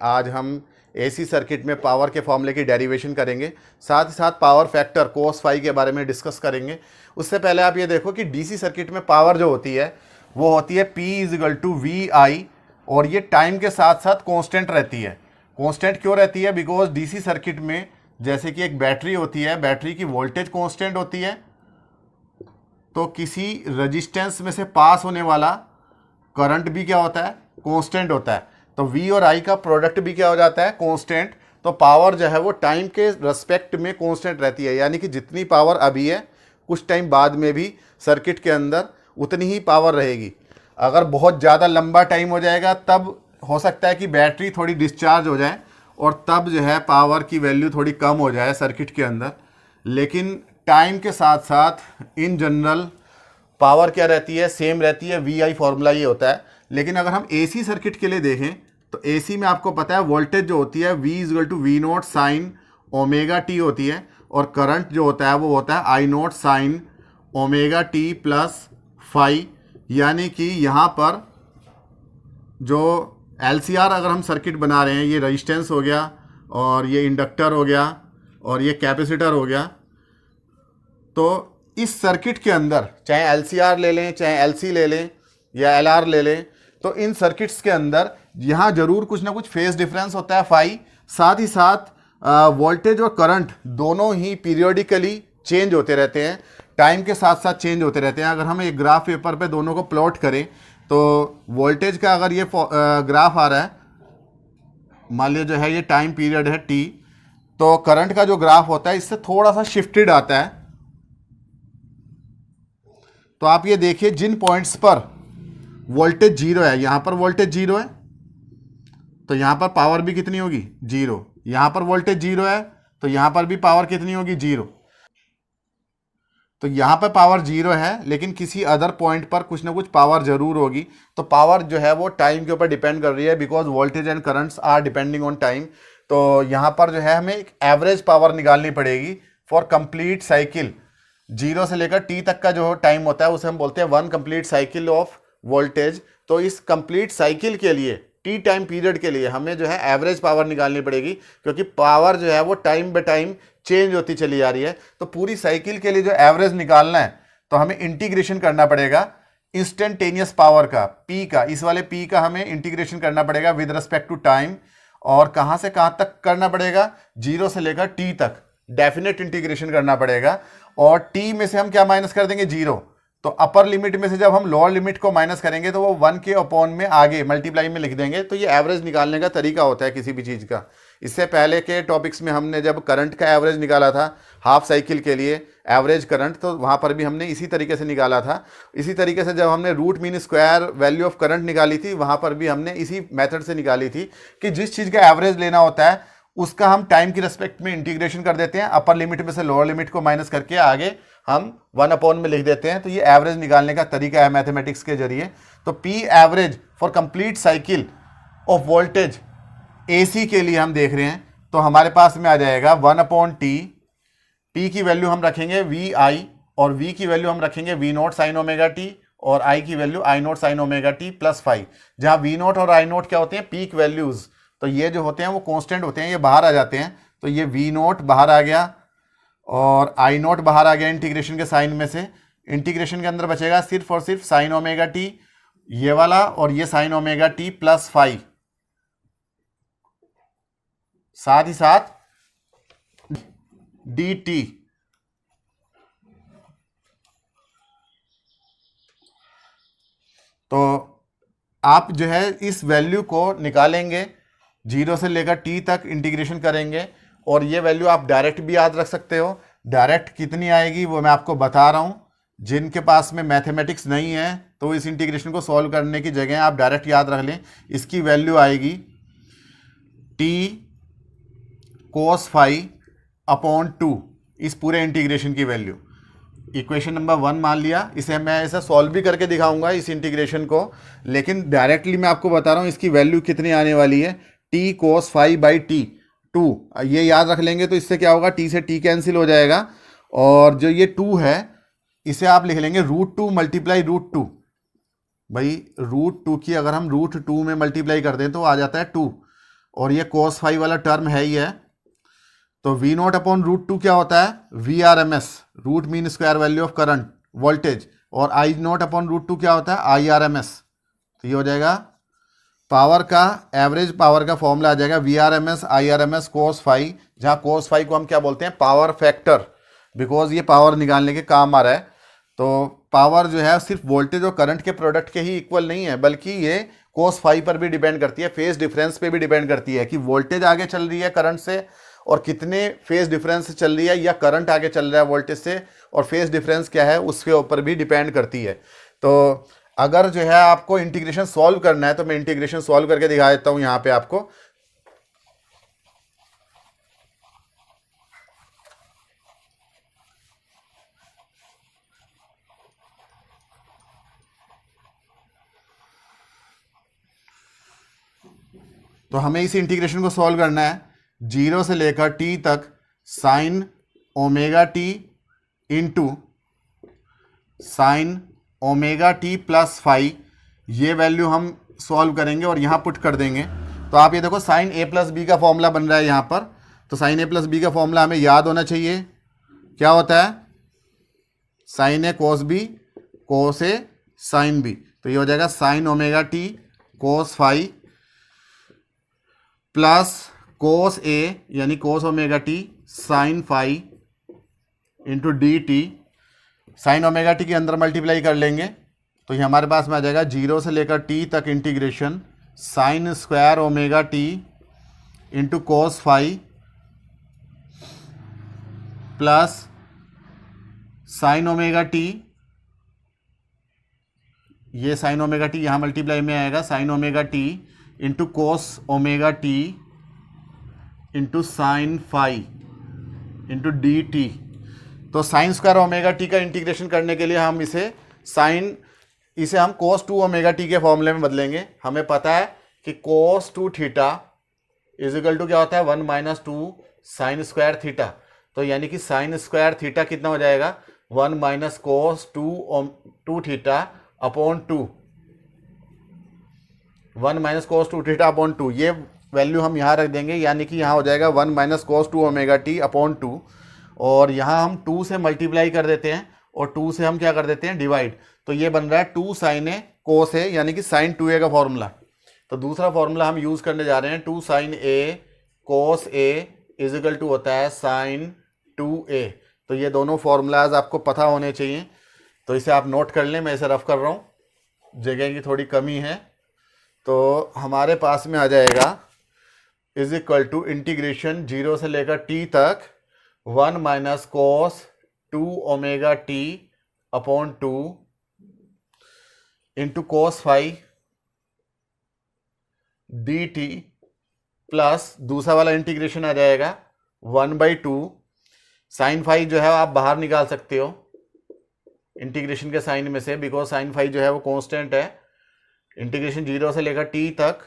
आज हम AC circuit में पावर के फॉर्मूले की डेरिवेशन करेंगे, साथ ही साथ पावर फैक्टर कोस फाई के बारे में डिस्कस करेंगे। उससे पहले आप ये देखो कि डीसी सर्किट में पावर जो होती है वो होती है P = VI, और ये टाइम के साथ साथ कांस्टेंट रहती है। कांस्टेंट क्यों रहती है? बिकॉज डीसी सर्किट में जैसे कि एक बैटरी होती है, बैटरी की वोल्टेज कांस्टेंट होती है, तो किसी रजिस्टेंस में से पास होने वाला करंट भी क्या होता है? कांस्टेंट होता है। तो V और I का प्रोडक्ट भी क्या हो जाता है? कांस्टेंट। तो पावर जो है वो टाइम के रेस्पेक्ट में कांस्टेंट रहती है, यानी कि जितनी पावर अभी है कुछ टाइम बाद में भी सर्किट के अंदर उतनी ही पावर रहेगी। अगर बहुत ज़्यादा लंबा टाइम हो जाएगा तब हो सकता है कि बैटरी थोड़ी डिस्चार्ज हो जाए और तब जो है पावर की वैल्यू थोड़ी कम हो जाए सर्किट के अंदर। लेकिन टाइम के साथ साथ इन जनरल पावर क्या रहती है? सेम रहती है। VI फॉर्मूला ये होता है। लेकिन अगर हम AC सर्किट के लिए देखें तो AC में आपको पता है वोल्टेज जो होती है V = V0 sine omega T होती है, और करंट जो होता है वो होता है I0 sine omega T plus phi. यानी कि यहाँ पर जो LCR अगर हम सर्किट बना रहे हैं, ये रजिस्टेंस हो गया और ये इंडक्टर हो गया और ये कैपेसिटर हो गया, तो इस सर्किट के अंदर चाहे LCR ले लें, चाहे LC ले लें या LR ले लें, तो इन सर्किट्स के अंदर यहाँ जरूर कुछ ना कुछ फेज डिफरेंस होता है फाई। साथ ही साथ वोल्टेज और करंट दोनों ही पीरियोडिकली चेंज होते रहते हैं, टाइम के साथ साथ चेंज होते रहते हैं। अगर हम एक ग्राफ पेपर पे दोनों को प्लॉट करें तो वोल्टेज का अगर ये ग्राफ आ रहा है, मान लीजिए जो है ये टाइम पीरियड है T, तो करंट का जो ग्राफ होता है इससे थोड़ा सा शिफ्टेड आता है। तो आप ये देखिए जिन पॉइंट्स पर वोल्टेज जीरो है, यहां पर वोल्टेज जीरो है तो यहां पर पावर भी कितनी होगी? जीरो। यहां पर वोल्टेज जीरो है तो यहां पर भी पावर कितनी होगी? जीरो। तो यहां पर पावर जीरो है लेकिन किसी अदर पॉइंट पर कुछ ना कुछ पावर जरूर होगी। तो पावर जो है वो टाइम के ऊपर डिपेंड कर रही है, because voltage and currents are depending on time. तो यहां पर जो है हमें एक एवरेज पावर निकालनी पड़ेगी फॉर कंप्लीट साइकिल। जीरो से लेकर T तक का जो टाइम होता है उसे हम बोलते हैं 1 कंप्लीट साइकिल ऑफ वोल्टेज। तो इस कंप्लीट साइकिल के लिए, T टाइम पीरियड के लिए हमें जो है एवरेज पावर निकालनी पड़ेगी, क्योंकि पावर जो है वो टाइम बाय टाइम चेंज होती चली जा रही है। तो पूरी साइकिल के लिए जो एवरेज निकालना है तो हमें इंटीग्रेशन करना पड़ेगा इंस्टेंटेनियस पावर का, P का, इस वाले P का हमें इंटीग्रेशन करना पड़ेगा विद रिस्पेक्ट टू टाइम। और कहां से कहां तक करना पड़ेगा? जीरो से लेकर T तक डेफिनेट इंटीग्रेशन करना पड़ेगा। और T में से हम क्या माइनस कर देंगे? जीरो। तो अपर लिमिट में से जब हम लोअर लिमिट को माइनस करेंगे तो वो 1 के अपॉन में आगे मल्टीप्लाई में लिख देंगे। तो ये एवरेज निकालने का तरीका होता है किसी भी चीज़ का। इससे पहले के टॉपिक्स में हमने जब करंट का एवरेज निकाला था हाफ साइकिल के लिए एवरेज करंट, तो वहाँ पर भी हमने इसी तरीके से निकाला था। इसी तरीके से जब हमने root mean square value of current निकाली थी वहाँ पर भी हमने इसी मेथड से निकाली थी कि जिस चीज़ का एवरेज लेना होता है उसका हम टाइम की रिस्पेक्ट में इंटीग्रेशन कर देते हैं, अपर लिमिट में से लोअर लिमिट को माइनस करके आगे हम 1 अपॉन में लिख देते हैं। तो ये एवरेज निकालने का तरीका है मैथमेटिक्स के जरिए। तो P average for complete cycle of voltage AC के लिए हम देख रहे हैं तो हमारे पास में आ जाएगा 1/T। P की वैल्यू हम रखेंगे VI और V की वैल्यू हम रखेंगे V0 साइन ओमेगा T और I की value I0 sine omega T plus phi. जहाँ V0 और I0 क्या होते हैं? Peak values. तो ये जो होते हैं वो कांस्टेंट होते हैं, ये बाहर आ जाते हैं। तो ये V0 बाहर आ गया और I0 बाहर आ गया इंटीग्रेशन के साइन में से। इंटीग्रेशन के अंदर बचेगा सिर्फ और सिर्फ साइन ओमेगा T ये वाला और ये sine omega T plus phi, साथ ही साथ dt। तो आप जो है इस वैल्यू को निकालेंगे, जीरो से लेकर T तक इंटीग्रेशन करेंगे और ये वैल्यू आप डायरेक्ट भी याद रख सकते हो। डायरेक्ट कितनी आएगी वो मैं आपको बता रहा हूँ। जिनके पास में मैथमेटिक्स नहीं है तो इस इंटीग्रेशन को सॉल्व करने की जगह आप डायरेक्ट याद रख लें। इसकी वैल्यू आएगी T cos फाई अपॉन 2, इस पूरे इंटीग्रेशन की वैल्यू। इक्वेशन नंबर 1 मान लिया, इसे मैं ऐसा सॉल्व भी करके दिखाऊंगा इस इंटीग्रेशन को, लेकिन डायरेक्टली मैं आपको बता रहा हूँ इसकी वैल्यू कितनी आने वाली है। T cos phi by T 2, ये याद रख लेंगे तो इससे क्या होगा? T से T कैंसिल हो जाएगा और जो ये 2 है इसे आप लिख लेंगे √2 मल्टीप्लाई √2। भाई √2 की अगर हम √2 में मल्टीप्लाई कर दें तो आ जाता है 2, और ये cos फाई वाला टर्म है ही है। तो V not upon root two क्या होता है, VRMS, root mean square value of current voltage, और I not upon root two क्या होता है, IRMS। तो ये हो जाएगा पावर का, एवरेज पावर का फॉर्मूला आ जाएगा VRMS IRMS cos फाई, जहाँ cos फाई को हम क्या बोलते हैं, पावर फैक्टर, बिकॉज ये पावर निकालने के काम आ रहा है। तो पावर जो है सिर्फ वोल्टेज और करंट के प्रोडक्ट के ही इक्वल नहीं है, बल्कि ये cos फाई पर भी डिपेंड करती है, फेज डिफरेंस पे भी डिपेंड करती है कि वोल्टेज आगे चल रही है करंट से और कितने फेज डिफरेंस से चल रही है, या करंट आगे चल रहा है वोल्टेज से और फेज डिफरेंस क्या है उसके ऊपर भी डिपेंड करती है। तो अगर जो है आपको इंटीग्रेशन सॉल्व करना है तो मैं इंटीग्रेशन सॉल्व करके दिखा देता हूं यहां पे आपको। तो हमें इस इंटीग्रेशन को सॉल्व करना है, 0 से लेकर t तक sine omega T into sine omega T plus phi, ये वैल्यू हम सॉल्व करेंगे और यहाँ पुट कर देंगे। तो आप ये देखो साइन ए प्लस बी का फॉर्मूला बन रहा है यहाँ पर। तो साइन ए प्लस बी का फॉर्मूला हमें याद होना चाहिए, क्या होता है, sine A cos B, cos A sine B. तो ये हो जाएगा sine omega T cos phi plus cos A यानी cos omega T sine phi into D T. Sine omega T के अंदर मल्टीप्लाई कर लेंगे तो ये हमारे पास में आ जाएगा 0 से लेकर टी तक integration sine square omega T into cos phi plus sine omega T, ये साइन ओमेगा टी यहाँ मल्टीप्लाई में आएगा, sine omega T into cos omega T into sine phi into D T. तो साइन स्क्वायर ओमेगा टी का integration करने के लिए हम इसे हम कोस टू ओमेगा टी के फॉर्मूले में बदलेंगे। हमें पता है कि cos two theta is equal to क्या होता है, 1 minus two sine square theta. तो यानी कि साइन स्क्वायर थीटा कितना हो जाएगा, 1 minus cos two theta upon 2, 1 minus cos two theta upon 2। ये वैल्यू हम यहाँ रख देंगे, यानी कि यहाँ हो जाएगा 1 minus cos two omega T upon 2, और यहाँ हम 2 से मल्टीप्लाई कर देते हैं और 2 से हम क्या कर देते हैं, डिवाइड। तो ये बन रहा है 2 साइन ए कोस ए, यानी कि साइन 2a का फॉर्मूला। तो दूसरा फॉर्मूला हम यूज़ करने जा रहे हैं, 2 sine A cos A is equal to होता है साइन 2a। तो ये दोनों फॉर्मूलाज आपको पता होने चाहिए, तो इसे आप नोट कर लें। मैं इसे रफ कर रहा हूँ, जगह की थोड़ी कमी है। तो हमारे पास में आ जाएगा इज इक्वल टू इंटीग्रेशन 0 से लेकर t तक 1 minus cos 2 omega T upon 2 into cos phi D T plus दूसरा वाला इंटीग्रेशन आ जाएगा 1/2 साइन फाई जो है आप बाहर निकाल सकते हो इंटीग्रेशन के साइन में से, बिकॉज साइन फाई जो है वो कांस्टेंट है। इंटीग्रेशन 0 से लेकर t तक,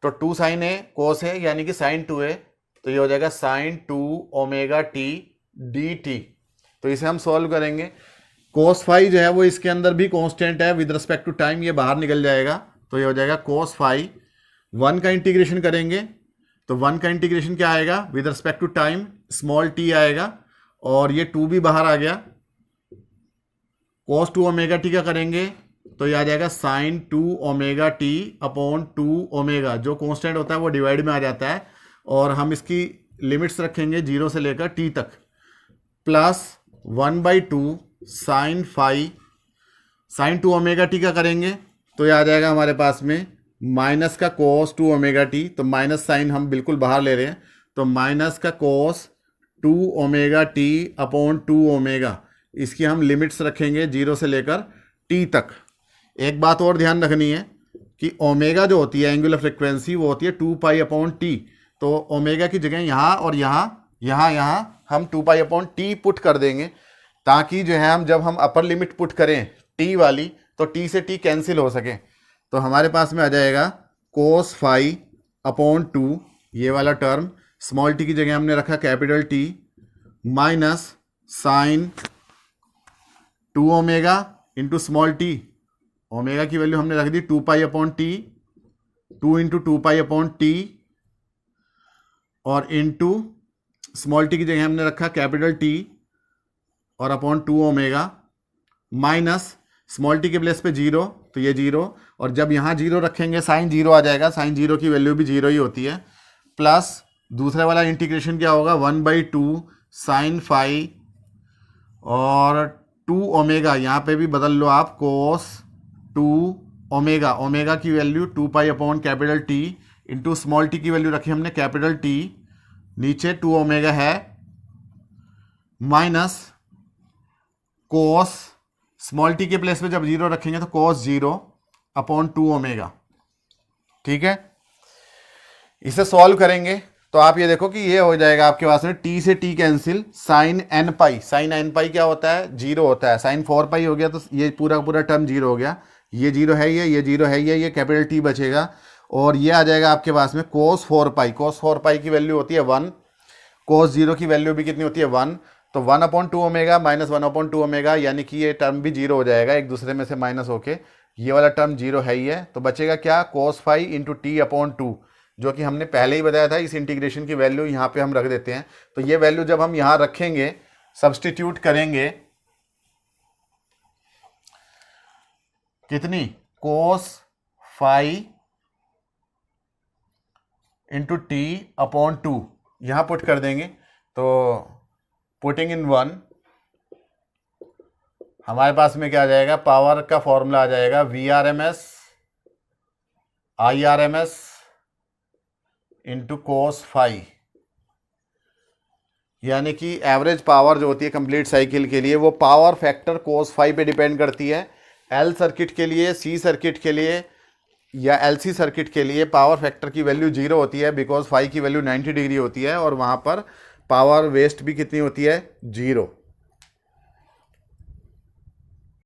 तो 2 साइन ए कोस है यानी कि साइन 2a। तो ये हो जाएगा sine 2 omega T D T. तो इसे हम सॉल्व करेंगे। कोस फाई जो है वो इसके अंदर भी कांस्टेंट है विद रिस्पेक्ट टू टाइम, ये बाहर निकल जाएगा। तो ये हो जाएगा कोस फाई, 1 का इंटीग्रेशन करेंगे तो 1 का इंटीग्रेशन क्या आएगा, with respect to time small t आएगा, और ये 2 भी बाहर आ गया। कोस 2 ओमेगा टी का करेंगे तो ये आ जाएगा sine 2 omega T upon 2 omega, जो कांस्टेंट होता है वो डिवाइड में आ जाता है, और हम इसकी लिमिट्स रखेंगे 0 से लेकर t तक, plus 1/2 sine phi, sine 2 omega T का करेंगे तो ये आ जाएगा हमारे पास में माइनस का कोस 2 ओमेगा टी। तो माइनस साइन हम बिल्कुल बाहर ले रहे हैं, तो माइनस का कोस 2 ओमेगा टी अपॉन 2 ओमेगा, इसकी हम लिमिट्स रखेंगे 0 से लेकर t तक। एक बात और ध्यान रखनी है कि ओमेगा जो होती है एंगुलर फ्रिक्वेंसी वो होती है 2 पाई अपॉन टी। तो ओमेगा की जगह यहाँ और यहाँ हम 2 पाई अपॉन टी पुट कर देंगे, ताकि जो है हम जब हम अपर लिमिट पुट करें टी वाली तो टी से टी कैंसिल हो सके। तो हमारे पास में आ जाएगा कोस फाई अपॉन 2, ये वाला टर्म, स्मॉल टी की जगह हमने रखा capital T, minus sine 2 omega into small T, omega की वैल्यू हमने रख दी 2 pi upon T, 2 into 2 pi upon T और इनटू स्मॉल टी की जगह हमने रखा कैपिटल टी और upon 2 omega minus small T के प्लेस पे 0 तो ये 0 और जब यहाँ 0 रखेंगे साइन 0 आ जाएगा, साइन 0 की वैल्यू भी 0 ही होती है, प्लस दूसरे वाला इंटीग्रेशन क्या होगा 1/2 साइन फाई और 2 ओमेगा, यहाँ पे भी बदल लो आप कोस 2 ओमेगा, ओमेगा की value 2 pi upon capital T into small T की वैल्यू रखी हमने कैपिटल टी, नीचे 2 ओमेगा है माइनस कोस स्मॉल टी के प्लेस पे जब 0 रखेंगे तो कोस 0 अपॉन 2 ओमेगा। ठीक है, इसे सॉल्व करेंगे तो आप ये देखो कि ये हो जाएगा आपके पास में टी से टी कैंसिल, साइन एन पाई, साइन एन पाई क्या होता है 0 होता है, साइन 4 पाई हो गया तो ये पूरा पूरा टर्म 0 हो गया, ये 0 है, ये 0 है, ये कैपिटल टी बचेगा और ये आ जाएगा आपके पास में कोस 4 पाई, कोस 4 पाई की वैल्यू होती है 1, कोस 0 की वैल्यू भी कितनी होती है 1, तो 1/2 ओमेगा माइनस 1/2 ओमेगा, यानी कि ये टर्म भी 0 हो जाएगा एक दूसरे में से माइनस होके, ये वाला टर्म 0 है ही है, तो बचेगा क्या कोस 5 इंटू टी अपॉन 2, जो कि हमने पहले ही बताया था, इस इंटीग्रेशन की वैल्यू यहाँ पे हम रख देते हैं, तो ये वैल्यू जब हम यहाँ रखेंगे सब्सटीट्यूट करेंगे कितनी कोस 5 इंटू टी अपॉन 2 यहाँ पुट कर देंगे, तो पुटिंग इन 1 हमारे पास में क्या आ जाएगा, पावर का फॉर्मूला आ जाएगा VRMS IRMS इंटू कोस 5, यानी कि एवरेज पावर जो होती है कंप्लीट साइकिल के लिए वो पावर फैक्टर कोस 5 पे डिपेंड करती है। L सर्किट के लिए, C सर्किट के लिए या LC सर्किट के लिए पावर फैक्टर की वैल्यू 0 होती है, बिकॉज 5 की वैल्यू 90 डिग्री होती है और वहाँ पर पावर वेस्ट भी कितनी होती है 0।